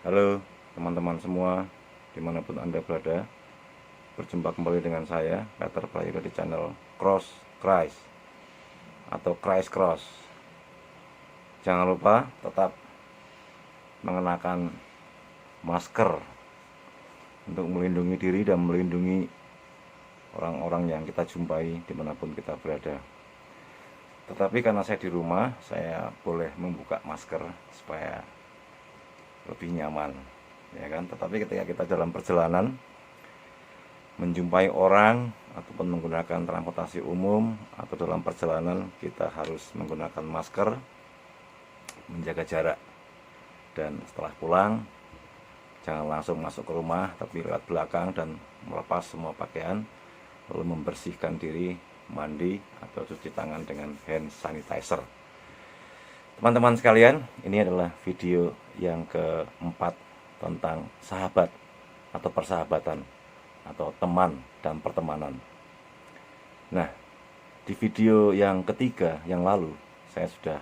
Halo teman-teman semua, dimanapun Anda berada. Berjumpa kembali dengan saya, Peter Prayoga, di channel Cross Christ atau Christ Cross. Jangan lupa tetap mengenakan masker untuk melindungi diri dan melindungi orang-orang yang kita jumpai dimanapun kita berada. Tetapi karena saya di rumah, saya boleh membuka masker supaya lebih nyaman, ya kan? Tetapi ketika kita dalam perjalanan menjumpai orang ataupun menggunakan transportasi umum atau dalam perjalanan, kita harus menggunakan masker, menjaga jarak, dan setelah pulang jangan langsung masuk ke rumah, tapi lewat belakang dan melepas semua pakaian, lalu membersihkan diri, mandi atau cuci tangan dengan hand sanitizer. Teman-teman sekalian, ini adalah video yang keempat tentang sahabat atau persahabatan atau teman dan pertemanan. Nah, di video yang ketiga yang lalu saya sudah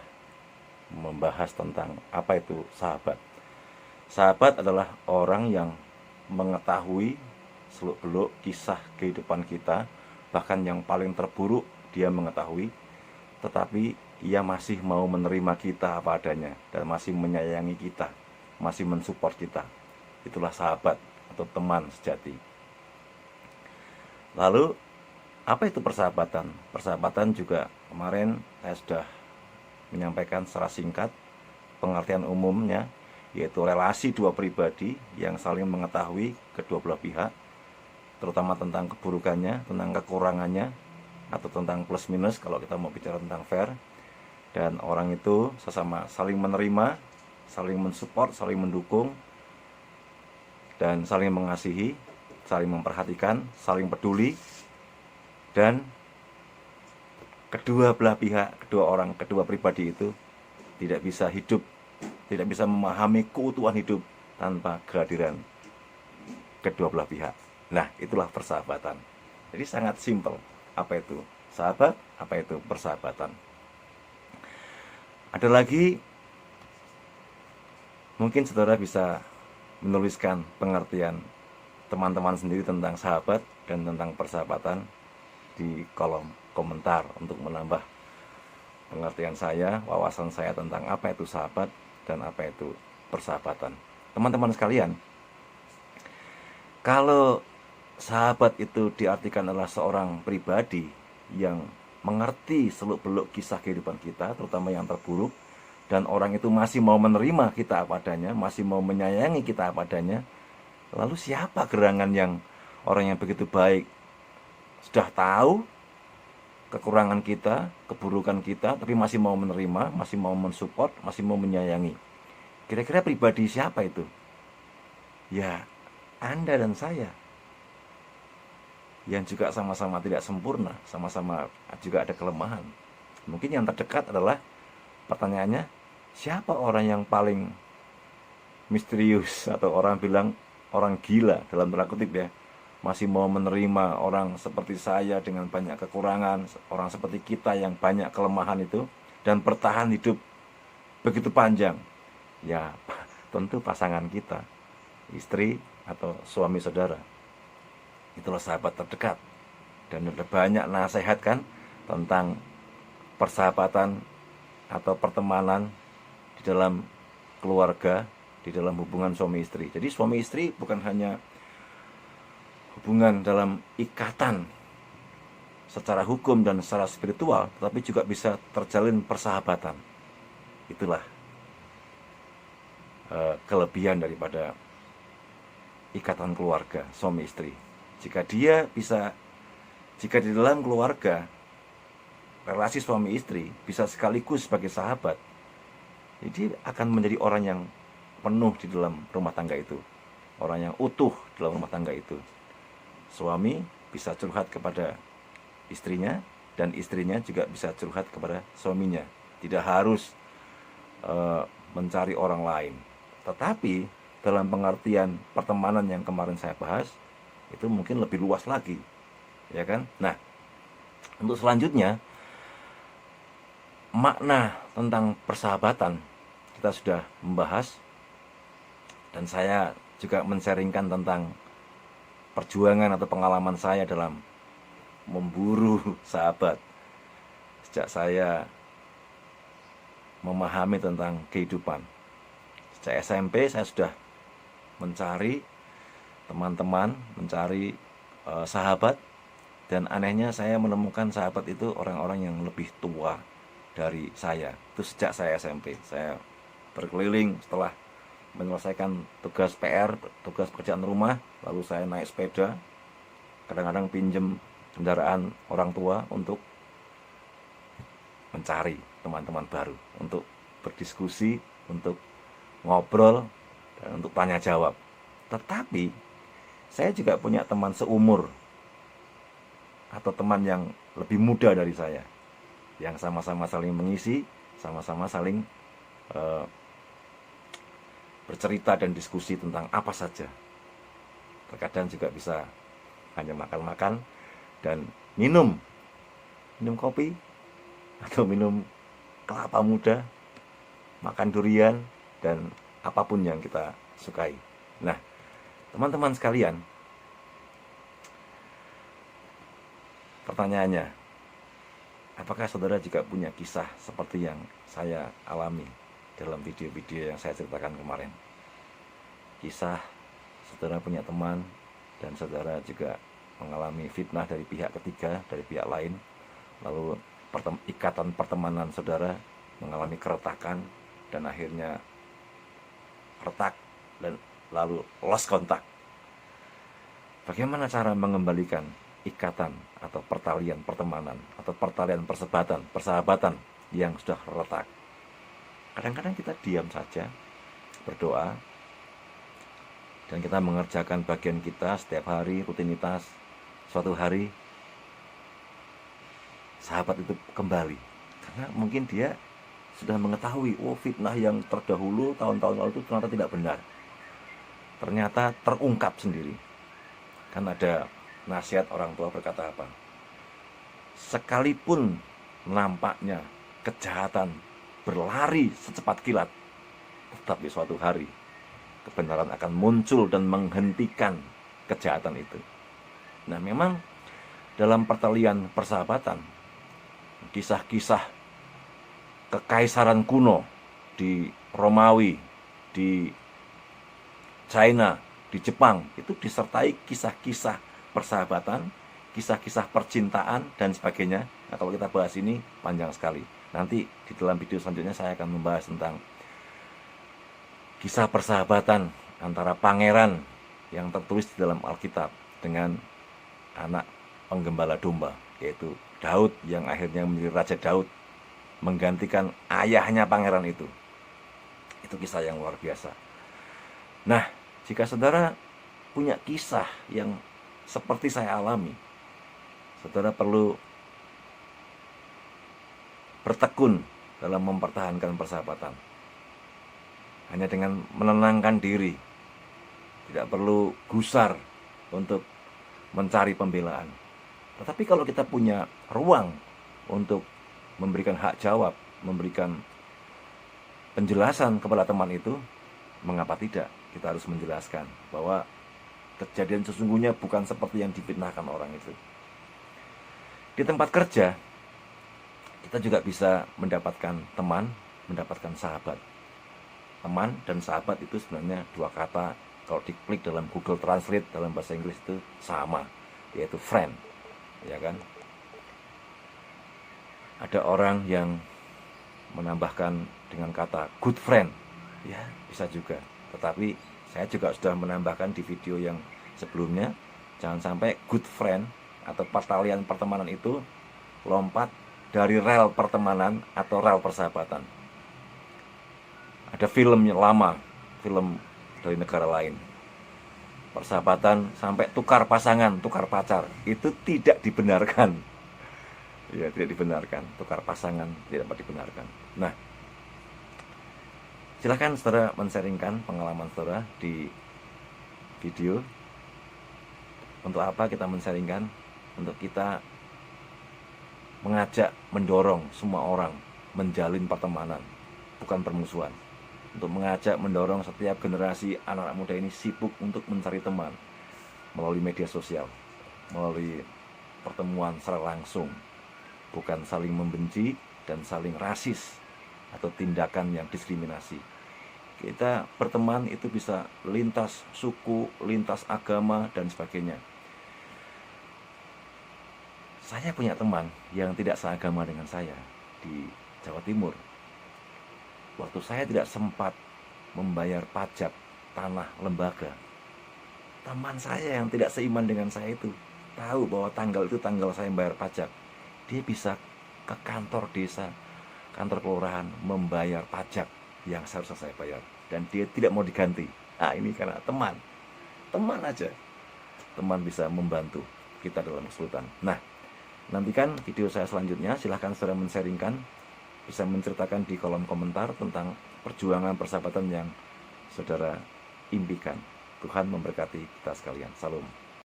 membahas tentang apa itu sahabat. Sahabat adalah orang yang mengetahui seluk-beluk kisah kehidupan kita, bahkan yang paling terburuk dia mengetahui, tetapi ia masih mau menerima kita apa adanya dan masih menyayangi kita, masih mensupport kita. Itulah sahabat atau teman sejati. Lalu, apa itu persahabatan? Persahabatan juga kemarin saya sudah menyampaikan secara singkat pengertian umumnya, yaitu relasi dua pribadi yang saling mengetahui kedua belah pihak, terutama tentang keburukannya, tentang kekurangannya, atau tentang plus minus kalau kita mau bicara tentang fair. Dan orang itu sesama saling menerima, saling mensupport, saling mendukung, dan saling mengasihi, saling memperhatikan, saling peduli, dan kedua belah pihak, kedua orang, kedua pribadi itu tidak bisa hidup, tidak bisa memahami keutuhan hidup tanpa kehadiran kedua belah pihak. Nah, itulah persahabatan. Jadi sangat simpel. Apa itu sahabat? Apa itu persahabatan? Ada lagi, mungkin saudara bisa menuliskan pengertian teman-teman sendiri tentang sahabat dan tentang persahabatan di kolom komentar untuk menambah pengertian saya, wawasan saya tentang apa itu sahabat dan apa itu persahabatan. Teman-teman sekalian, kalau sahabat itu diartikan adalah seorang pribadi yang mengerti seluk-beluk kisah kehidupan kita, terutama yang terburuk, dan orang itu masih mau menerima kita apa adanya, masih mau menyayangi kita apa adanya. Lalu siapa gerangan yang orang yang begitu baik, sudah tahu kekurangan kita, keburukan kita, tapi masih mau menerima, masih mau mensupport, masih mau menyayangi? Kira-kira pribadi siapa itu? Ya, Anda dan saya, yang juga sama-sama tidak sempurna, sama-sama juga ada kelemahan. Mungkin yang terdekat adalah pertanyaannya, siapa orang yang paling misterius, atau orang bilang orang gila dalam tanda kutip ya, masih mau menerima orang seperti saya dengan banyak kekurangan, orang seperti kita yang banyak kelemahan itu, dan bertahan hidup begitu panjang? Ya, tentu pasangan kita, istri atau suami saudara. Itulah sahabat terdekat. Dan ada banyak nasihat kan tentang persahabatan atau pertemanan di dalam keluarga, di dalam hubungan suami istri. Jadi suami istri bukan hanya hubungan dalam ikatan secara hukum dan secara spiritual, tetapi juga bisa terjalin persahabatan. Itulah kelebihan daripada ikatan keluarga suami istri. Jika di dalam keluarga relasi suami istri bisa sekaligus sebagai sahabat, jadi akan menjadi orang yang penuh di dalam rumah tangga itu, orang yang utuh dalam rumah tangga itu. Suami bisa curhat kepada istrinya, dan istrinya juga bisa curhat kepada suaminya. Tidak harus mencari orang lain. Tetapi dalam pengertian pertemanan yang kemarin saya bahas, itu mungkin lebih luas lagi, ya kan? Nah, untuk selanjutnya, makna tentang persahabatan kita sudah membahas. Dan saya juga men-sharingkan tentang perjuangan atau pengalaman saya dalam memburu sahabat. Sejak saya memahami tentang kehidupan. Sejak SMP saya sudah mencari teman-teman, mencari sahabat. Dan anehnya saya menemukan sahabat itu orang-orang yang lebih tua dari saya. Itu sejak saya SMP. Saya berkeliling setelah menyelesaikan tugas PR, tugas pekerjaan rumah, lalu saya naik sepeda, kadang-kadang pinjem kendaraan orang tua untuk mencari teman-teman baru, untuk berdiskusi, untuk ngobrol, dan untuk tanya jawab. Tetapi saya juga punya teman seumur atau teman yang lebih muda dari saya, yang sama-sama saling mengisi, sama-sama saling bercerita dan diskusi tentang apa saja. Terkadang juga bisa hanya makan-makan dan minum kopi atau minum kelapa muda, makan durian, dan apapun yang kita sukai. Nah, teman-teman sekalian, pertanyaannya, apakah saudara juga punya kisah seperti yang saya alami dalam video-video yang saya ceritakan kemarin? Kisah saudara punya teman dan saudara juga mengalami fitnah dari pihak ketiga, dari pihak lain, lalu ikatan pertemanan saudara mengalami keretakan dan akhirnya retak dan lalu lost kontak. Bagaimana cara mengembalikan ikatan atau pertalian pertemanan atau pertalian persahabatan yang sudah retak? Kadang-kadang kita diam saja, berdoa, dan kita mengerjakan bagian kita setiap hari, rutinitas. Suatu hari sahabat itu kembali, karena mungkin dia sudah mengetahui, oh fitnah yang terdahulu tahun-tahun lalu itu ternyata tidak benar. Ternyata terungkap sendiri. Kan ada nasihat orang tua berkata apa? Sekalipun nampaknya kejahatan berlari secepat kilat, tetapi suatu hari kebenaran akan muncul dan menghentikan kejahatan itu. Nah, memang dalam pertalian persahabatan, kisah-kisah kekaisaran kuno di Romawi, di China, di Jepang, itu disertai kisah-kisah persahabatan, kisah-kisah percintaan, dan sebagainya. Nah, kalau kita bahas ini panjang sekali. Nanti di dalam video selanjutnya saya akan membahas tentang kisah persahabatan antara pangeran yang tertulis di dalam Alkitab dengan anak penggembala domba, yaitu Daud, yang akhirnya menjadi Raja Daud, menggantikan ayahnya pangeran itu. Itu kisah yang luar biasa. Nah, jika saudara punya kisah yang seperti saya alami, saudara perlu bertekun dalam mempertahankan persahabatan. Hanya dengan menenangkan diri, tidak perlu gusar untuk mencari pembelaan. Tetapi kalau kita punya ruang untuk memberikan hak jawab, memberikan penjelasan kepada teman itu, mengapa tidak? Kita harus menjelaskan bahwa kejadian sesungguhnya bukan seperti yang difitnahkan orang itu. Di tempat kerja, kita juga bisa mendapatkan teman, mendapatkan sahabat. Teman dan sahabat itu sebenarnya dua kata, kalau diklik dalam Google Translate dalam bahasa Inggris itu sama, yaitu friend, ya kan? Ada orang yang menambahkan dengan kata good friend, ya bisa juga. Tetapi saya juga sudah menambahkan di video yang sebelumnya, jangan sampai good friend atau pertalian pertemanan itu lompat dari rel pertemanan atau rel persahabatan. Ada filmnya lama, film dari negara lain, persahabatan sampai tukar pasangan, tukar pacar, itu tidak dibenarkan. Ya, tidak dibenarkan. Tukar pasangan tidak dapat dibenarkan. Nah, silahkan saudara men-sharingkan pengalaman saudara di video. Untuk apa kita men-sharingkan? Untuk kita mengajak, mendorong semua orang menjalin pertemanan, bukan permusuhan. untuk mengajak, mendorong setiap generasi anak-anak muda ini sibuk untuk mencari teman melalui media sosial, melalui pertemuan secara langsung, bukan saling membenci dan saling rasis atau tindakan yang diskriminasi. Kita berteman itu bisa lintas suku, lintas agama, dan sebagainya. Saya punya teman yang tidak seagama dengan saya di Jawa Timur. Waktu saya tidak sempat membayar pajak tanah lembaga, teman saya yang tidak seiman dengan saya itu tahu bahwa tanggal itu tanggal saya membayar pajak. Dia bisa ke kantor desa, kantor kelurahan, membayar pajak yang seharusnya saya bayar, dan dia tidak mau diganti. Nah, ini karena teman aja, teman bisa membantu kita dalam kesulitan. Nah, nantikan video saya selanjutnya. Silahkan saudara men-sharingkan, bisa menceritakan di kolom komentar tentang perjuangan persahabatan yang saudara impikan. Tuhan memberkati kita sekalian. Salam.